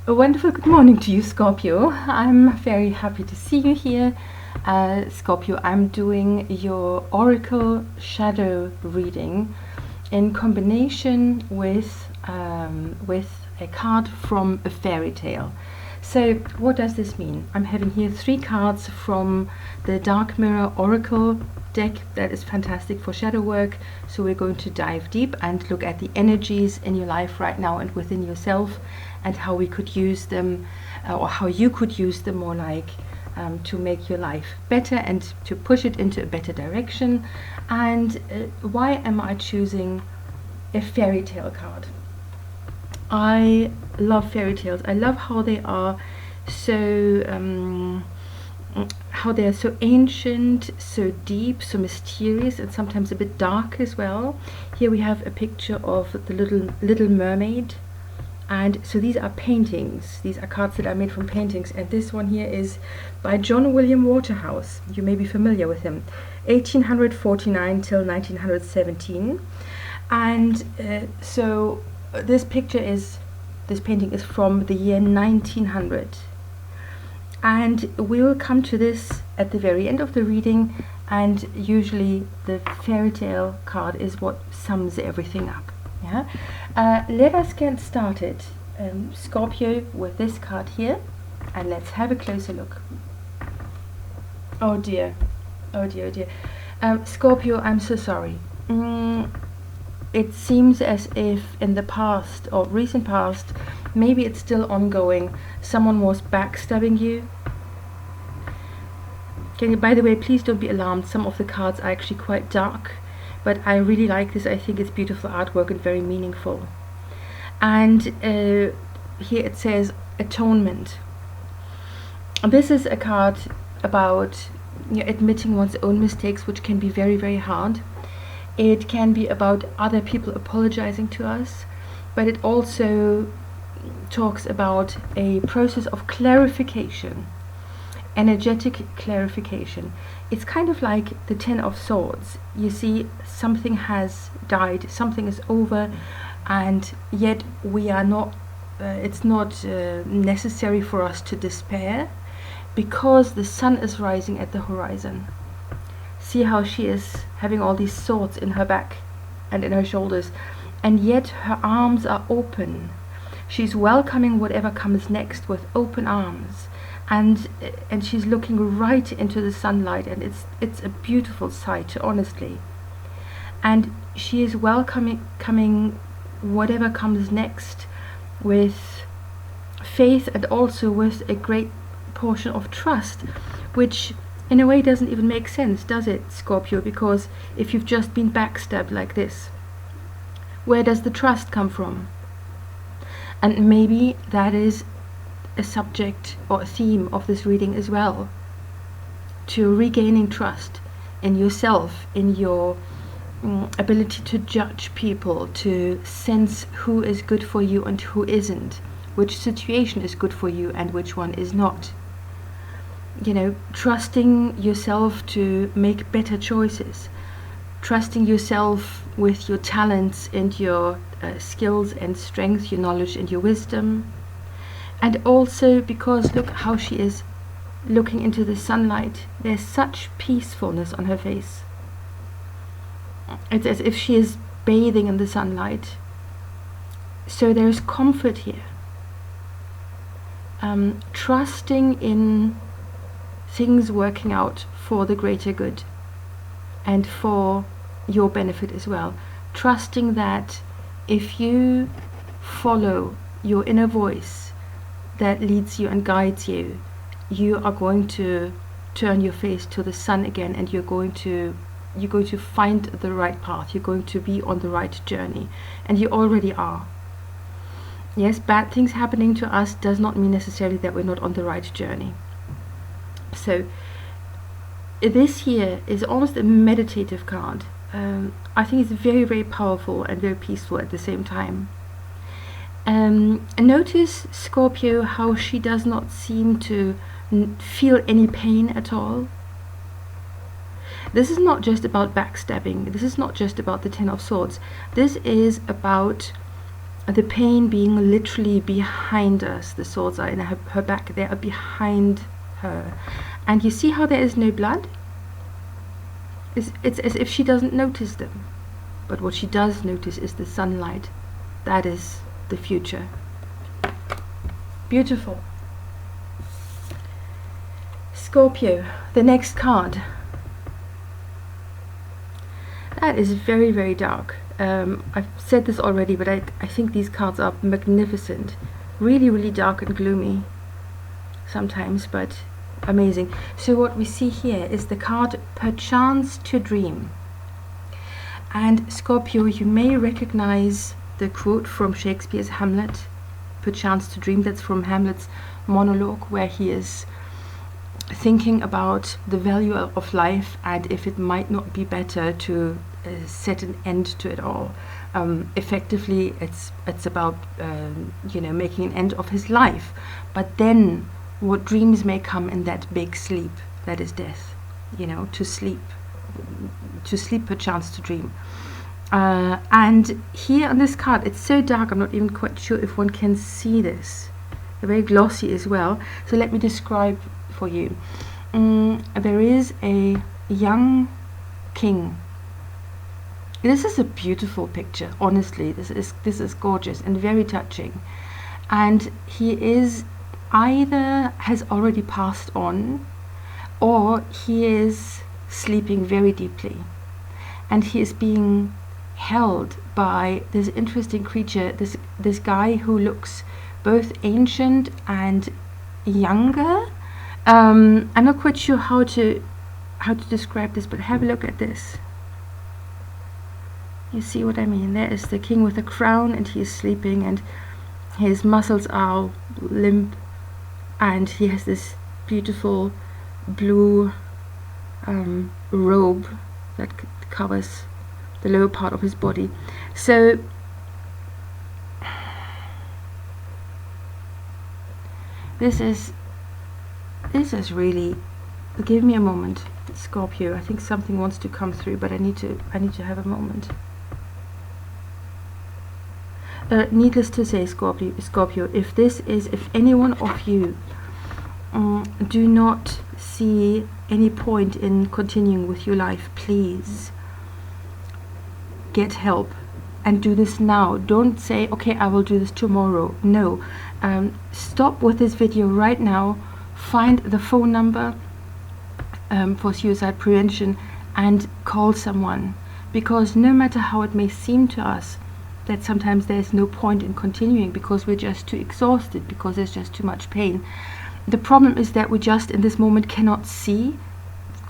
A wonderful good morning to you, Scorpio. I'm very happy to see you here. Scorpio, I'm doing your Oracle Shadow reading in combination with a card from a fairy tale. So what does this mean? I'm having here 3 cards from the Dark Mirror Oracle deck that is fantastic for shadow work. So we're going to dive deep and look at the energies in your life right now and within yourself, and how we could use them, or how you could use them more like, to make your life better and to push it into a better direction. And why am I choosing a fairy tale card? I love fairy tales. I love how they are so ancient, so deep, so mysterious, and sometimes a bit dark as well. Here we have a picture of the little mermaid. And so these are paintings. These are cards that I made from paintings. And this one here is by John William Waterhouse. You may be familiar with him. 1849 till 1917. And so this painting is from the year 1900. And we'll come to this at the very end of the reading. And usually the fairy tale card is what sums everything up. Yeah. Let us get started, Scorpio, with this card here, and let's have a closer look. Oh dear, oh dear, oh dear. Scorpio, I'm so sorry. It seems as if in the past, or recent past, maybe it's still ongoing, someone was backstabbing you. By the way, please don't be alarmed, some of the cards are actually quite dark. But I really like this. I think it's beautiful artwork and very meaningful. And here it says atonement. This is a card about admitting one's own mistakes, which can be very, very hard. It can be about other people apologizing to us, but it also talks about a process of clarification, energetic clarification. It's kind of like the 10 of Swords. You see, something has died, something is over, and yet we are not, it's not necessary for us to despair, because the sun is rising at the horizon. See how she is having all these swords in her back and in her shoulders, and yet her arms are open. She's welcoming whatever comes next with open arms. And she's looking right into the sunlight, and it's a beautiful sight, honestly. And she is welcoming whatever comes next with faith, and also with a great portion of trust, which in a way doesn't even make sense, does it, Scorpio? Because if you've just been backstabbed like this, where does the trust come from? And maybe that is a subject or a theme of this reading as well, to regaining trust in yourself, in your ability to judge people, to sense who is good for you and who isn't, which situation is good for you and which one is not. Trusting yourself to make better choices, trusting yourself with your talents and your skills and strengths, your knowledge and your wisdom. And also because look how she is looking into the sunlight. There's such peacefulness on her face. It's as if she is bathing in the sunlight. So there's comfort here. Trusting in things working out for the greater good and for your benefit as well. Trusting that if you follow your inner voice that leads you and guides you, you are going to turn your face to the sun again, and you're going to find the right path. You're going to be on the right journey, and you already are. Yes, bad things happening to us does not mean necessarily that we're not on the right journey. So this here is almost a meditative card. I think it's very, very powerful and very peaceful at the same time. Notice, Scorpio, how she does not seem to feel any pain at all. This is not just about backstabbing. This is not just about the 10 of Swords. This is about the pain being literally behind us. The swords are in her back, they are behind her. And you see how there is no blood? It's as if she doesn't notice them. But what she does notice is the sunlight. That is the future. Beautiful. Scorpio, the next card. That is very, very dark. I've said this already, but I think these cards are magnificent. Really, really dark and gloomy sometimes, but amazing. So what we see here is the card Perchance to Dream. And Scorpio, you may recognize the quote from Shakespeare's Hamlet, Perchance to Dream. That's from Hamlet's monologue, where he is thinking about the value of life and if it might not be better to set an end to it all. Effectively, it's about you know, making an end of his life. But then, what dreams may come in that big sleep that is death. You know, to sleep perchance to dream. And here on this card, it's so dark, I'm not even quite sure if one can see this. They're very glossy as well. So let me describe for you. There is a young king. This is a beautiful picture, honestly. This is gorgeous and very touching. And he is either has already passed on, or he is sleeping very deeply, and he is being held by this interesting creature, this guy who looks both ancient and younger. I'm not quite sure how to describe this, but have a look at this. You see what I mean? There is the king with a crown, and he is sleeping, and his muscles are limp, and he has this beautiful blue robe that covers the lower part of his body. So this is really, give me a moment, Scorpio. I think something wants to come through, but I need to have a moment. Needless to say, Scorpio, if any one of you do not see any point in continuing with your life, please get help and do this now. Don't say, okay, I will do this tomorrow. No, stop with this video right now, find the phone number for suicide prevention and call someone, because no matter how it may seem to us that sometimes there's no point in continuing because we're just too exhausted, because there's just too much pain. The problem is that we just in this moment cannot see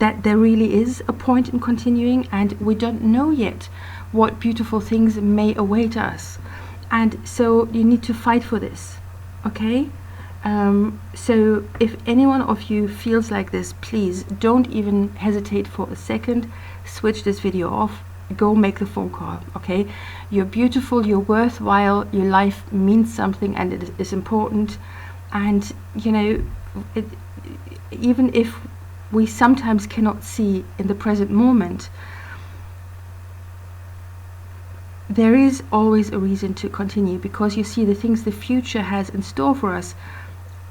that there really is a point in continuing, and we don't know yet what beautiful things may await us. And so you need to fight for this, okay? So if anyone of you feels like this, please don't even hesitate for a second. Switch this video off, go make the phone call, okay? You're beautiful, you're worthwhile, your life means something, and it is important. And you know, even if we sometimes cannot see in the present moment, there is always a reason to continue, because you see the things the future has in store for us.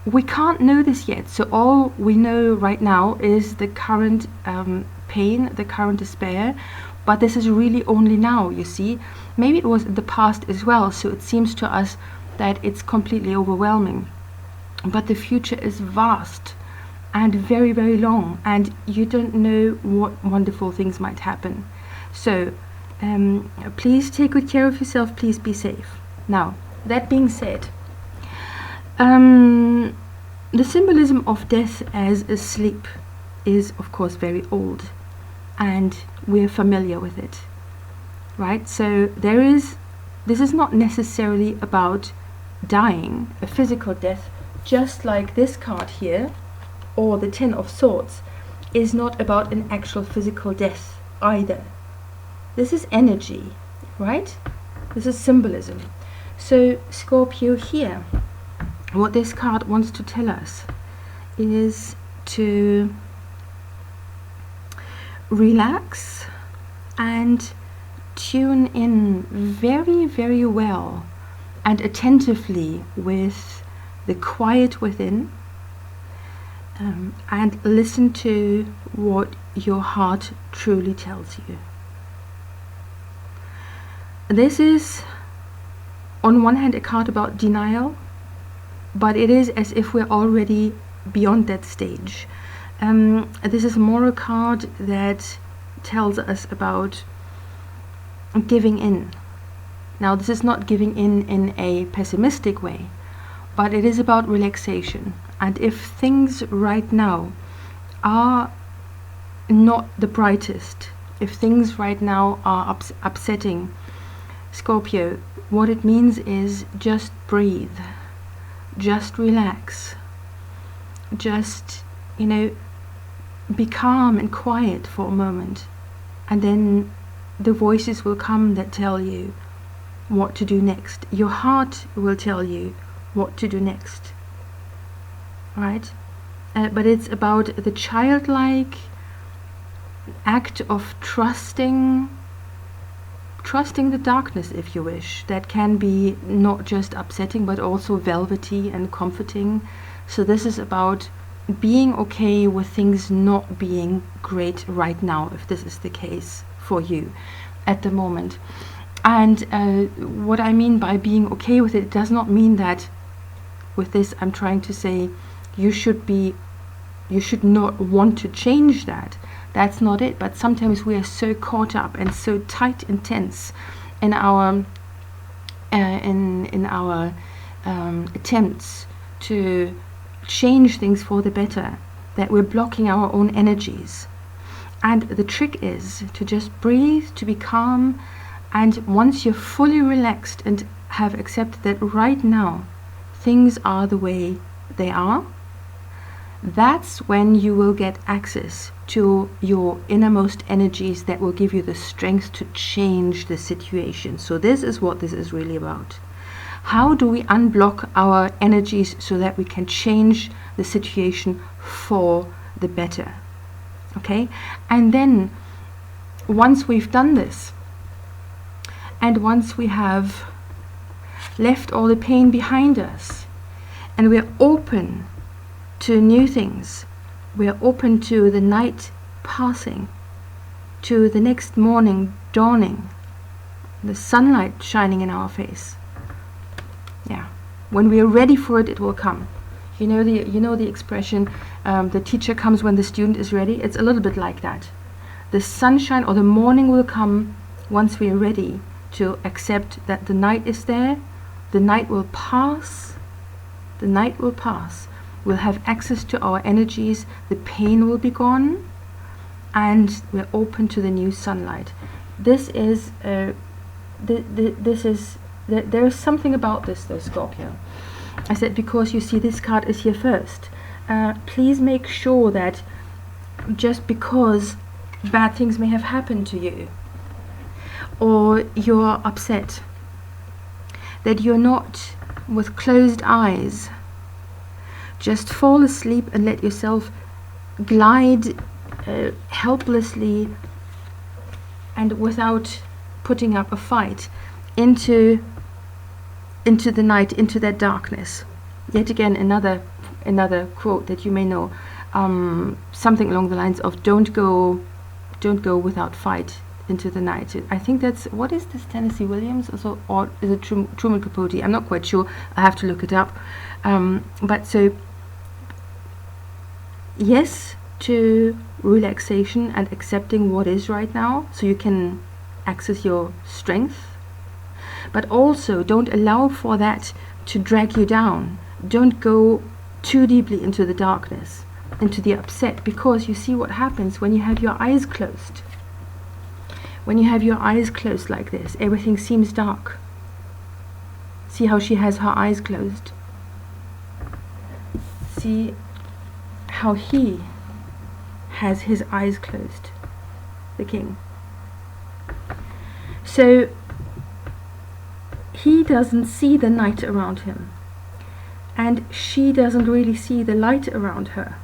We can't know this yet, so all we know right now is the current pain, the current despair, but this is really only now, you see. Maybe it was in the past as well, so it seems to us that it's completely overwhelming. But the future is vast and very, very long, and you don't know what wonderful things might happen. So please take good care of yourself, please be safe. Now, that being said, the symbolism of death as a sleep is of course very old, and we're familiar with it, right? So this is not necessarily about dying, a physical death, just like this card here, or the Ten of Swords, is not about an actual physical death either. This is energy, right? This is symbolism. So Scorpio here, what this card wants to tell us is to relax and tune in very, very well and attentively with the quiet within, and listen to what your heart truly tells you. This is, on one hand, a card about denial, but it is as if we're already beyond that stage. This is more a card that tells us about giving in. Now, this is not giving in a pessimistic way, but it is about relaxation. And if things right now are not the brightest, if things right now are upsetting, Scorpio, what it means is just breathe, just relax, just, be calm and quiet for a moment, and then the voices will come that tell you what to do next. Your heart will tell you what to do next, right? But it's about the childlike act of trusting the darkness, if you wish. That can be not just upsetting, but also velvety and comforting. So this is about being okay with things not being great right now, if this is the case for you at the moment. And what I mean by being okay with it does not mean that with this I'm trying to say you should not want to change that. That's not it. But sometimes we are so caught up and so tight and tense in our attempts to change things for the better that we're blocking our own energies. And the trick is to just breathe, to be calm, and once you're fully relaxed and have accepted that right now things are the way they are, that's when you will get access to your innermost energies that will give you the strength to change the situation. So this is what this is really about. How do we unblock our energies so that we can change the situation for the better? Okay? And then once we've done this, and once we have left all the pain behind us, and we're open to new things, we're open to the night passing, to the next morning dawning, the sunlight shining in our face. Yeah, when we are ready for it, it will come. You know the expression, the teacher comes when the student is ready. It's a little bit like that. The sunshine or the morning will come once we are ready to accept that the night is there. The night will pass. The night will pass. We'll have access to our energies. The pain will be gone, and we're open to the new sunlight. This is there is something about this, though, Scorpio. I said because you see this card is here first. Please make sure that just because bad things may have happened to you, or you're upset, that you're not with closed eyes. Just fall asleep and let yourself glide helplessly and without putting up a fight into the night, into that darkness. Yet again, another quote that you may know, something along the lines of don't go without fight into the night. I think that's, what is this, Tennessee Williams or is it Truman Capote? I'm not quite sure. I have to look it up. But so yes to relaxation and accepting what is right now, so you can access your strength. But also don't allow for that to drag you down. Don't go too deeply into the darkness, into the upset, because you see what happens when you have your eyes closed. When you have your eyes closed like this, everything seems dark. See how she has her eyes closed. See how he has his eyes closed, the king. So he doesn't see the night around him, and she doesn't really see the light around her,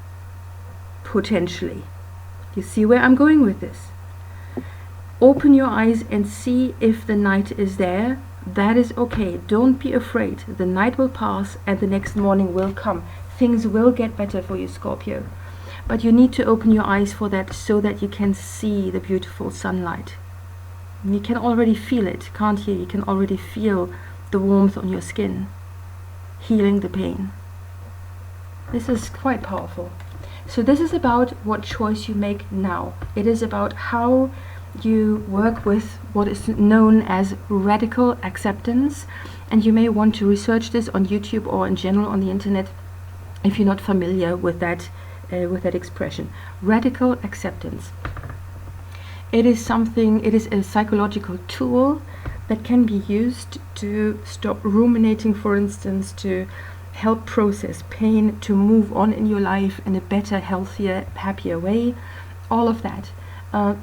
potentially. You see where I'm going with this? Open your eyes and see if the night is there, That is okay. Don't be afraid. The night will pass and the next morning will come. Things will get better for you, Scorpio. But you need to open your eyes for that so that you can see the beautiful sunlight. You can already feel it, can't you? You can already feel the warmth on your skin, healing the pain. This is quite powerful. So this is about what choice you make now. It is about how you work with what is known as radical acceptance, and you may want to research this on YouTube or in general on the internet if you're not familiar with that expression. Radical acceptance. It is a psychological tool that can be used to stop ruminating, for instance, to help process pain, to move on in your life in a better, healthier, happier way, all of that.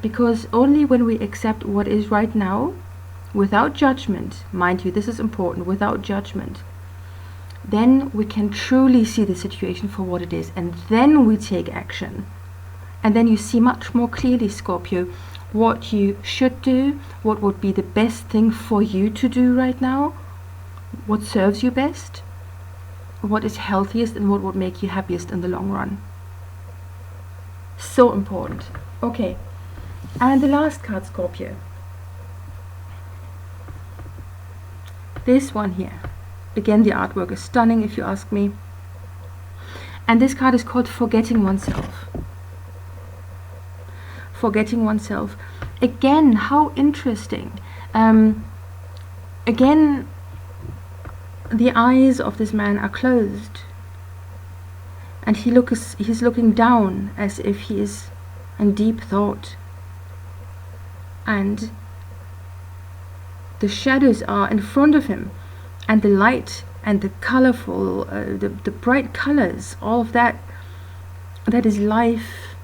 Because only when we accept what is right now, without judgment, mind you, this is important, without judgment, then we can truly see the situation for what it is, and then we take action. And then you see much more clearly, Scorpio, what you should do, what would be the best thing for you to do right now, what serves you best, what is healthiest, and what would make you happiest in the long run. So important. Okay. And the last card, Scorpio. This one here. Again, the artwork is stunning, if you ask me. And this card is called Forgetting Oneself. Forgetting oneself. Again, how interesting. Again, the eyes of this man are closed. And he's looking down as if he is in deep thought. And the shadows are in front of him, and the light and the colorful, the bright colors, all of that is life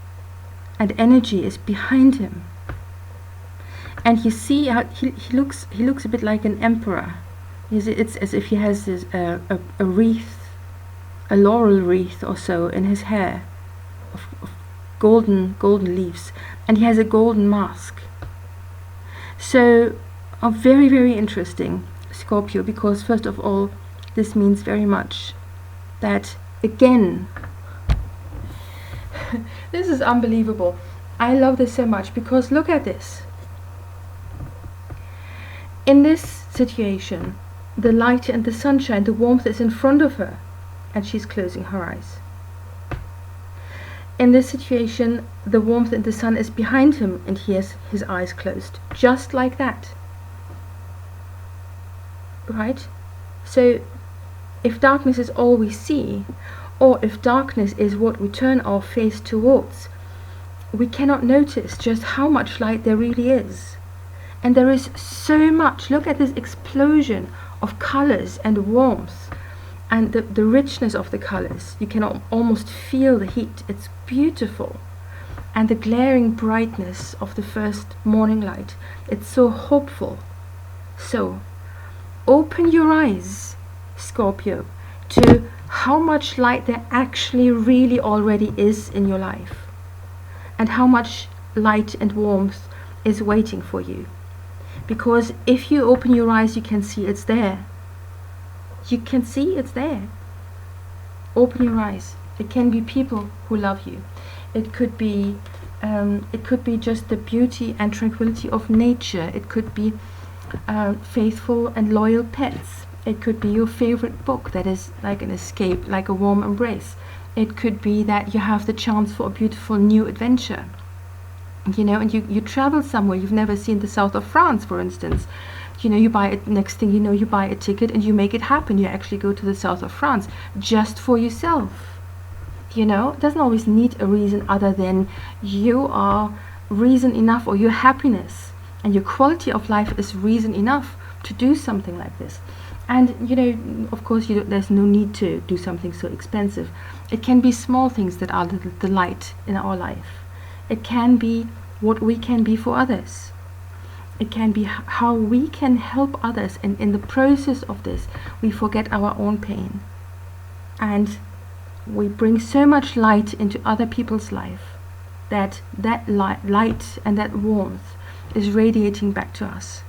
and energy is behind him. And you see how he looks a bit like an emperor. It's as if he has this, a wreath, a laurel wreath or so in his hair of golden leaves, and he has a golden mask. So, very, very interesting, Scorpio, because first of all, this means very much that, again, this is unbelievable. I love this so much because look at this. In this situation, the light and the sunshine, the warmth is in front of her, and she's closing her eyes. In this situation, the warmth and the sun is behind him, and he has his eyes closed. Just like that. Right? So, if darkness is all we see, or if darkness is what we turn our face towards, we cannot notice just how much light there really is. And there is so much. Look at this explosion of colors and warmth. And the richness of the colors, you can almost feel the heat. It's beautiful. And the glaring brightness of the first morning light, it's so hopeful. So, open your eyes, Scorpio, to how much light there actually really already is in your life. And how much light and warmth is waiting for you. Because if you open your eyes, you can see it's there. You can see it's there. Open your eyes. It can be people who love you. It could be just the beauty and tranquility of nature. It could be faithful and loyal pets. It could be your favorite book that is like an escape, like a warm embrace. It could be that you have the chance for a beautiful new adventure. You know, and you travel somewhere you've never seen, the south of France, for instance. You know, you buy it, next thing you know, you buy a ticket and you make it happen. You actually go to the south of France just for yourself. You know, it doesn't always need a reason other than you are reason enough, or your happiness and your quality of life is reason enough to do something like this. And, you know, of course, there's no need to do something so expensive. It can be small things that are the delight in our life. It can be what we can be for others. It can be how we can help others, and in the process of this we forget our own pain and we bring so much light into other people's life that light and that warmth is radiating back to us.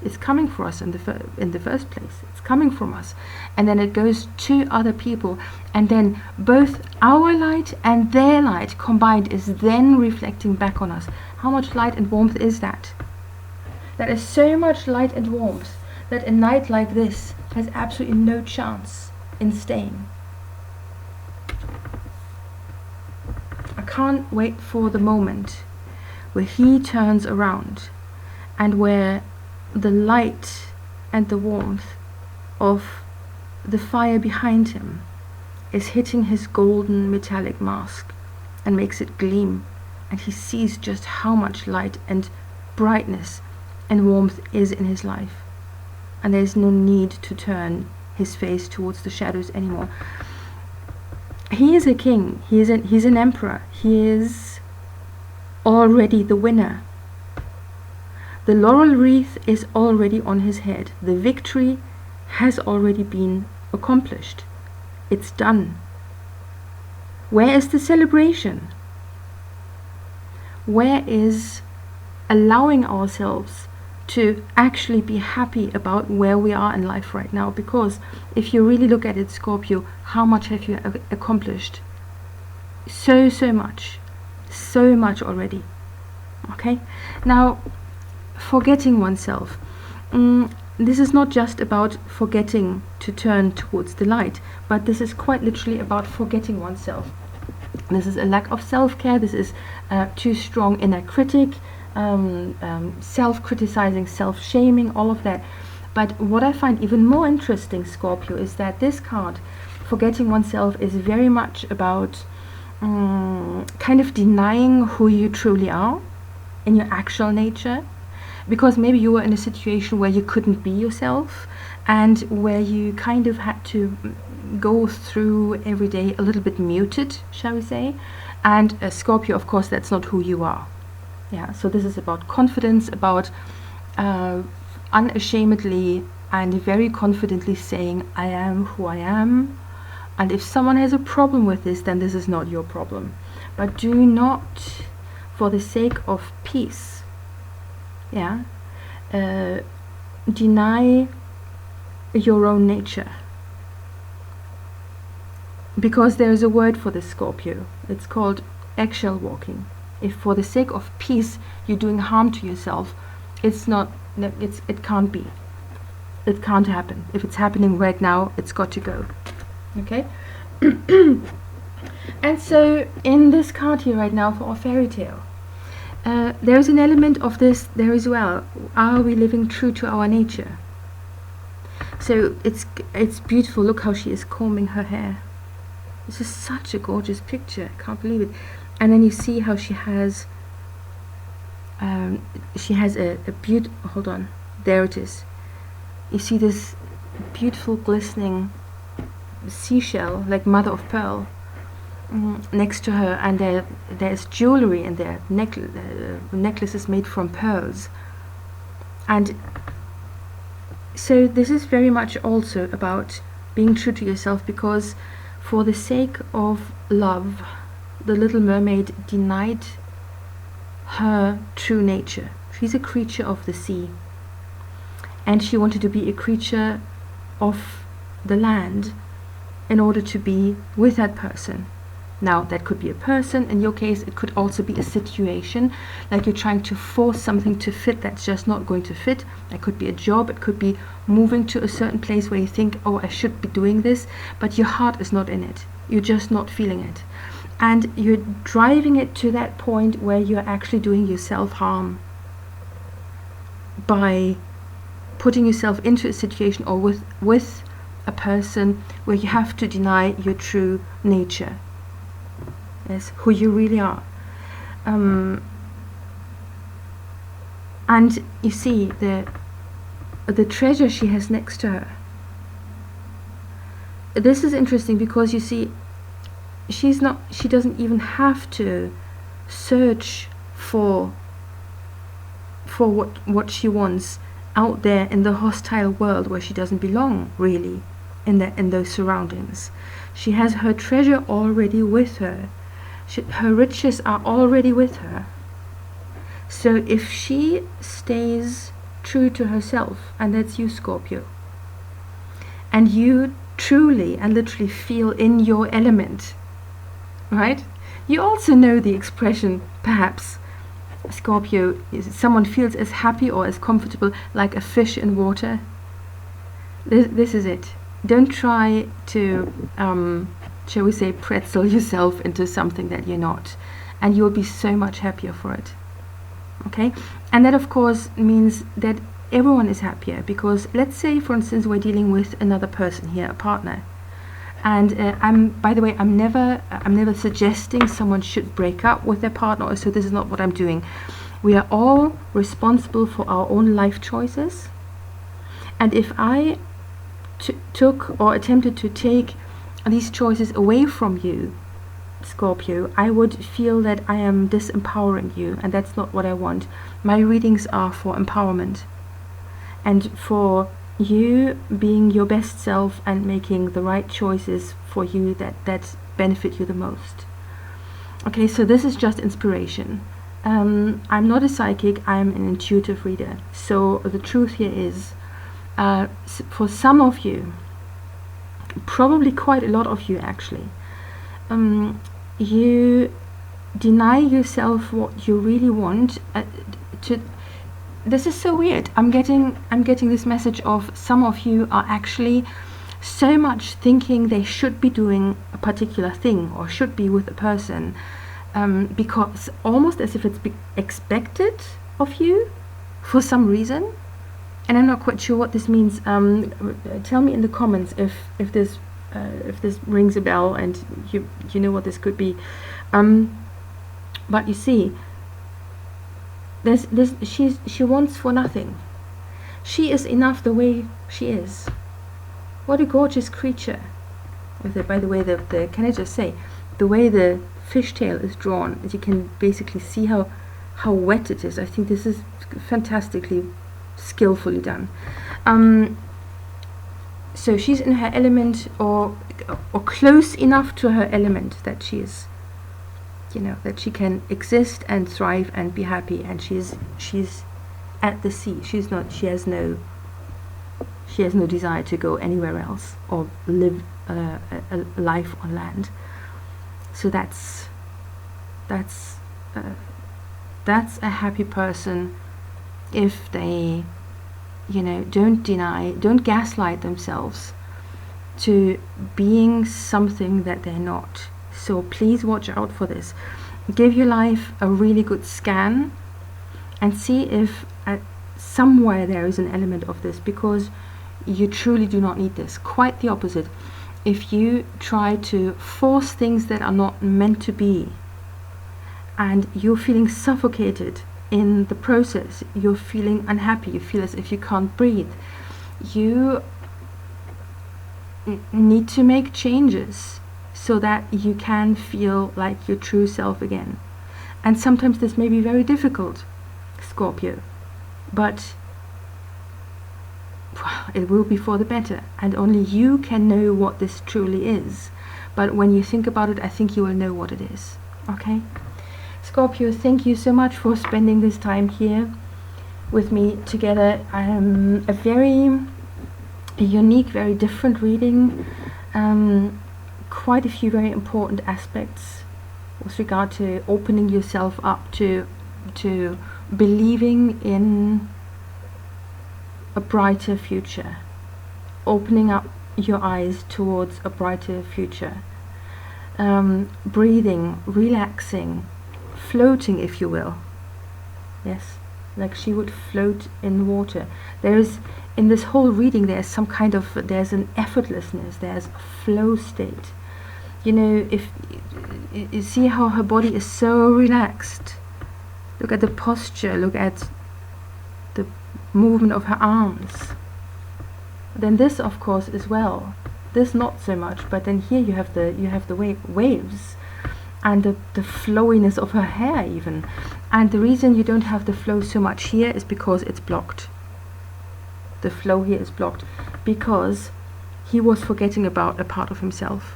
It's coming for us in the first place. It's coming from us, and then it goes to other people, and then both our light and their light combined is then reflecting back on us. How much light and warmth is that? That is so much light and warmth that a night like this has absolutely no chance in staying. I can't wait for the moment where he turns around and where the light and the warmth of the fire behind him is hitting his golden metallic mask and makes it gleam, and he sees just how much light and brightness and warmth is in his life, and there's no need to turn his face towards the shadows anymore. He is a king, he's an emperor, he is already the winner. The laurel wreath is already on his head. The victory has already been accomplished. It's done. Where is the celebration? Where is allowing ourselves to actually be happy about where we are in life right now? Because if you really look at it, Scorpio, how much have you accomplished? So much already. Okay, now forgetting oneself. This is not just about forgetting to turn towards the light, but this is quite literally about forgetting oneself. This is a lack of self-care. This is too strong inner critic, self-criticizing, self-shaming, all of that. But what I find even more interesting, Scorpio, is that this card, forgetting oneself, is very much about kind of denying who you truly are in your actual nature. Because maybe you were in a situation where you couldn't be yourself, and where you kind of had to go through every day a little bit muted, shall we say. And Scorpio, of course, that's not who you are. Yeah, so this is about confidence, about unashamedly and very confidently saying, I am who I am. And if someone has a problem with this, then this is not your problem. But do not, for the sake of peace, deny your own nature. Because there is a word for this, Scorpio. It's called eggshell walking. If for the sake of peace you're doing harm to yourself, it can't be. It can't happen. If it's happening right now, it's got to go. Okay? And so in this card here right now for our fairy tale, there's an element of this there as well. Are we living true to our nature? So it's beautiful. Look how she is combing her hair. This is such a gorgeous picture. I can't believe it. And then you see how she has a beautiful, hold on, there it is. You see this beautiful glistening seashell, like mother of pearl, next to her, and there's jewelry in there, necklaces made from pearls. And so this is very much also about being true to yourself, because for the sake of love, the Little Mermaid denied her true nature. She's a creature of the sea, and she wanted to be a creature of the land in order to be with that person. Now, that could be a person. In your case, it could also be a situation, like you're trying to force something to fit that's just not going to fit. It could be a job. It could be moving to a certain place where you think, oh, I should be doing this, but your heart is not in it. You're just not feeling it. And you're driving it to that point where you're actually doing yourself harm by putting yourself into a situation or with a person where you have to deny your true nature. Yes, who you really are. And you see the treasure she has next to her. This is interesting because you see she doesn't even have to search for what she wants out there in the hostile world where she doesn't belong really in those surroundings. She has her treasure already with her. Her riches are already with her. So if she stays true to herself, and that's you, Scorpio. And you truly and literally feel in your element, right? You also know the expression, perhaps, Scorpio, someone feels as happy or as comfortable like a fish in water. This is it. Don't try to, shall we say, pretzel yourself into something that you're not, and you'll be so much happier for it. Okay? And that, of course, means that everyone is happier, because let's say, for instance, we're dealing with another person here, a partner. And by the way, I'm never suggesting someone should break up with their partner, so this is not what I'm doing. We are all responsible for our own life choices. And if I took or attempted to take these choices away from you, Scorpio, I would feel that I am disempowering you, and that's not what I want. My readings are for empowerment and for you being your best self and making the right choices for you that benefit you the most. Okay, so this is just inspiration. I'm not a psychic, I'm an intuitive reader. So the truth here is, for some of you, probably quite a lot of you actually, you deny yourself what you really want. This is so weird. I'm getting this message of some of you are actually so much thinking they should be doing a particular thing or should be with a person, because almost as if it's expected of you for some reason. And I'm not quite sure what this means. Tell me in the comments if this rings a bell and you know what this could be. But you see, she wants for nothing. She is enough the way she is. What a gorgeous creature. By the way, can I just say, the way the fishtail is drawn, as you can basically see how wet it is. I think this is fantastically skillfully done. So she's in her element, or close enough to her element that she is, that she can exist and thrive and be happy, and she's at the sea. She has no desire to go anywhere else or live a life on land. So that's a happy person if they don't gaslight themselves to being something that they're not. So please watch out for this. Give your life a really good scan and see if somewhere there is an element of this, because you truly do not need this. Quite the opposite. If you try to force things that are not meant to be, and you're feeling suffocated in the process, you're feeling unhappy, you feel as if you can't breathe, you need to make changes so that you can feel like your true self again. And sometimes this may be very difficult, Scorpio, but it will be for the better, and only you can know what this truly is. But when you think about it, I think you will know what it is. Okay, Scorpio, thank you so much for spending this time here with me together. A very unique, very different reading, quite a few very important aspects with regard to opening yourself up to believing in a brighter future, opening up your eyes towards a brighter future, breathing, relaxing, floating, if you will. Yes, like she would float in water. There's, in this whole reading, there's some kind of, there's an effortlessness, there's a flow state. If you see how her body is so relaxed, look at the posture, look at the movement of her arms. Then this, of course, as well. This not so much, but then here you have the waves and the flowiness of her hair even. And the reason you don't have the flow so much here is because it's blocked. The flow here is blocked because he was forgetting about a part of himself.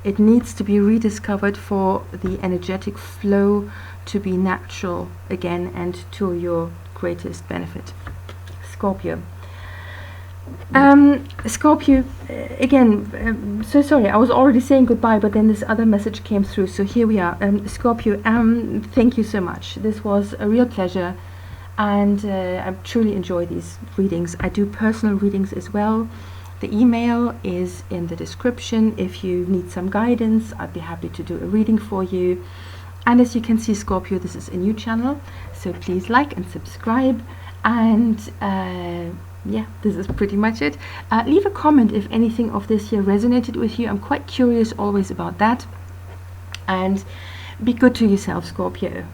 It needs to be rediscovered for the energetic flow to be natural again and to your greatest benefit. Scorpio. Scorpio, again, so sorry, I was already saying goodbye, but then this other message came through, so here we are. Scorpio, thank you so much. This was a real pleasure, and I truly enjoy these readings. I do personal readings as well. The email is in the description. If you need some guidance, I'd be happy to do a reading for you. And as you can see, Scorpio, this is a new channel, so please like and subscribe. And yeah, this is pretty much it. Leave a comment if anything of this here resonated with you. I'm quite curious always about that. And be good to yourself, Scorpio.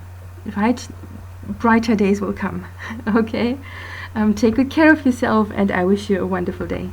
Right? Brighter days will come. Okay? Take good care of yourself, and I wish you a wonderful day.